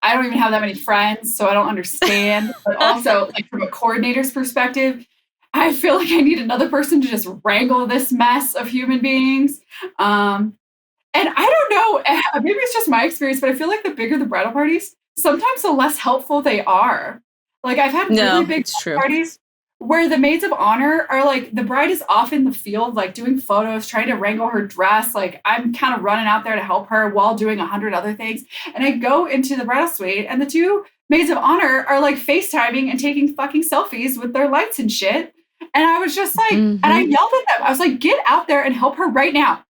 I don't even have that many friends, so I don't understand. But also, like from a coordinator's perspective, I feel like I need another person to just wrangle this mess of human beings. And I don't know, maybe it's just my experience, but I feel like the bigger the bridal parties, sometimes the less helpful they are. Like I've had really No, big it's true. parties where the maids of honor are like, the bride is off in the field, like doing photos, trying to wrangle her dress. Like I'm kind of running out there to help her while doing 100 other things. And I go into the bridal suite and the two maids of honor are like FaceTiming and taking fucking selfies with their lights and shit. And I was just like, and I yelled at them. I was like, get out there and help her right now.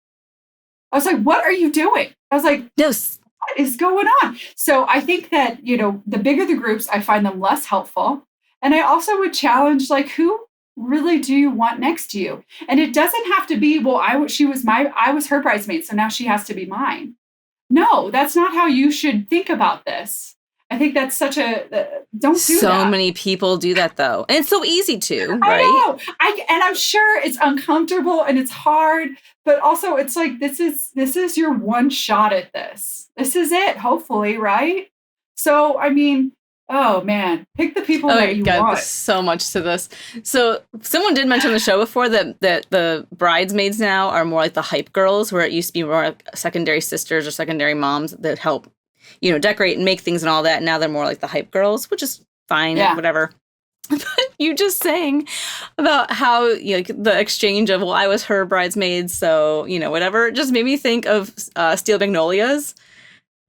I was like, what are you doing? I was like, Yes. what is going on? So I think that, you know, the bigger the groups, I find them less helpful. And I also would challenge, like, who really do you want next to you? And it doesn't have to be, well, I was her bridesmaid, so now she has to be mine. No, that's not how you should think about this. I think that's such a, don't do that. So many people do that though. And it's so easy to, right? I know. And I'm sure it's uncomfortable and it's hard, but also it's like, this is your one shot at this. This is it, hopefully, right? So, I mean, oh man, pick the people that you want. There's so much to this. So someone did mention on the show before that the bridesmaids now are more like the hype girls, where it used to be more like secondary sisters or secondary moms that help, you know, decorate and make things and all that. Now they're more like the hype girls, which is fine, whatever. But you just saying about how, you know, like the exchange of, well, I was her bridesmaid, so, you know, whatever, just made me think of Steel Magnolias.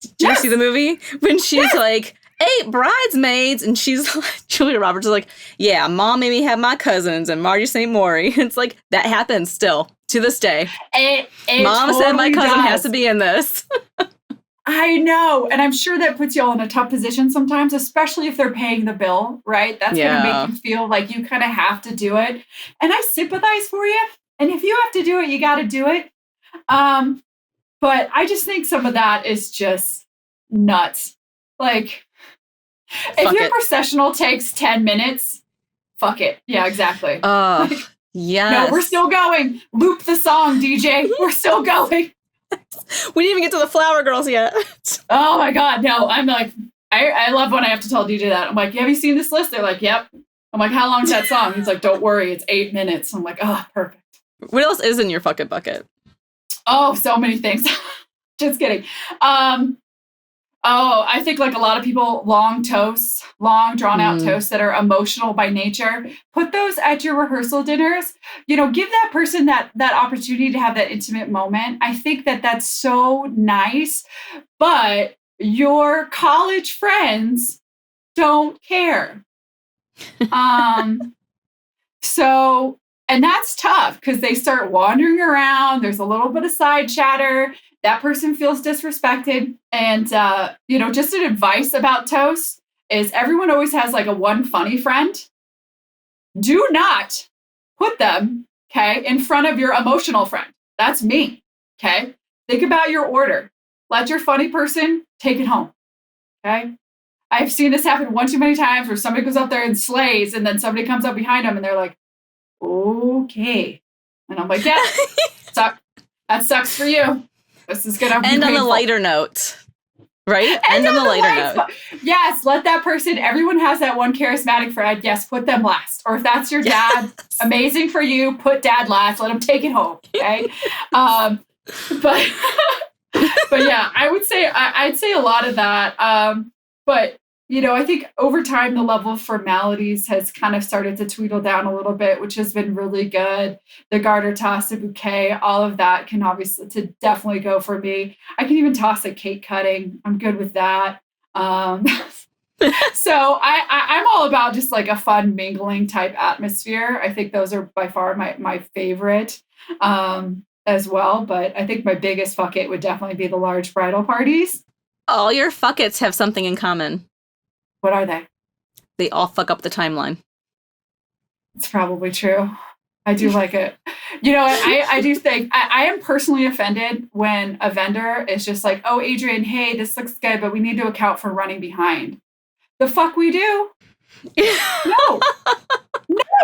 Did you ever see the movie? When she's like, 8 bridesmaids, and she's like, Julia Roberts is like, yeah, Mom made me have my cousins and Margie St. Maury. It's like, that happens still to this day. It Mom totally said my cousin does. has to be in this. I know. And I'm sure that puts you all in a tough position sometimes, especially if they're paying the bill, right? That's going to make you feel like you kind of have to do it. And I sympathize for you. And if you have to do it, you got to do it. But I just think some of that is just nuts. Like, if your processional takes 10 minutes, fuck it. Yeah, exactly. Yes. No, we're still going. Loop the song, DJ. We're still going. We didn't even get to the flower girls yet. Oh my God. No, I'm like, I love when I have to tell DJ that. I'm like, have you seen this list? They're like, yep. I'm like, how long's that song? He's like, don't worry, it's 8 minutes. I'm like, oh, perfect. What else is in your fucking bucket? Oh, so many things. Just kidding. I think like a lot of people, long toasts, long drawn out toasts that are emotional by nature. Put those at your rehearsal dinners. You know, give that person that opportunity to have that intimate moment. I think that that's so nice, but your college friends don't care. So, and that's tough because they start wandering around. There's a little bit of side chatter. That person feels disrespected. And, you know, just an advice about toast is everyone always has like a one funny friend. Do not put them, okay, in front of your emotional friend. That's me, okay? Think about your order. Let your funny person take it home, okay? I've seen this happen one too many times where somebody goes up there and slays and then somebody comes up behind them and they're like, okay. And I'm like, yeah, that sucks for you. This is going to be End on painful. the lighter note, right? End on the lighter note. Yes, let that person, everyone has that one charismatic friend. Yes, put them last. Or if that's your dad, amazing for you, put dad last. Let him take it home, okay? But yeah, I would say, I'd say a lot of that. But, you know, I think over time, the level of formalities has kind of started to tweedle down a little bit, which has been really good. The garter toss, the bouquet, all of that can obviously to definitely go for me. I can even toss a cake cutting. I'm good with that. So I'm all about just like a fun mingling type atmosphere. I think those are by far my favorite as well. But I think my biggest fuck it would definitely be the large bridal parties. All your fuck-its have something in common. What are they? They all fuck up the timeline. It's probably true. I do like it. You know, I do think I am personally offended when a vendor is just like, oh, Adrienne, hey, this looks good, but we need to account for running behind. The fuck we do? No.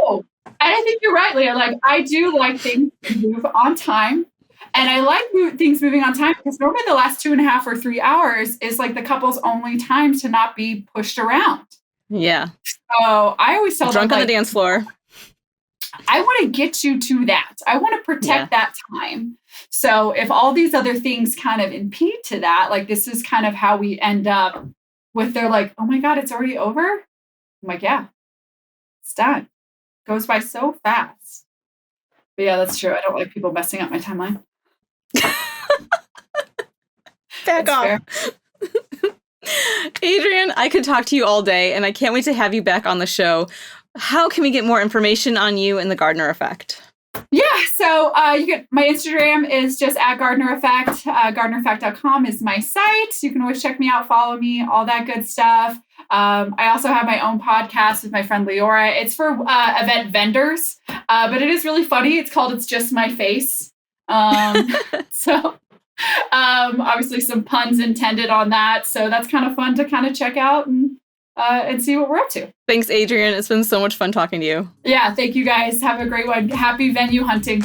And I think you're right, Leah. Like, I do like things to move on time. And I like things moving on time because normally the last 2.5 or 3 hours is like the couple's only time to not be pushed around. Yeah. So I always tell Drunk them, on like, the dance floor. I want to get you to that. I want to protect that time. So if all these other things kind of impede to that, like this is kind of how we end up with, they're like, oh my God, it's already over. I'm like, yeah, it's done. Goes by so fast. But yeah, that's true. I don't like people messing up my timeline. Back off. Adrienne, I could talk to you all day, and I can't wait to have you back on the show. How can we get more information on you and the Gardner Effect? Yeah, so my Instagram is just at Gardner Effect. GardnerEffect.com is my site. You can always check me out, follow me, all that good stuff. I also have my own podcast with my friend Leora. It's for event vendors, but it is really funny. It's called It's Just My Face. So obviously some puns intended on that. So that's kind of fun to kind of check out and see what we're up to. Thanks, Adrienne. It's been so much fun talking to you. Yeah, thank you guys. Have a great one. Happy venue hunting.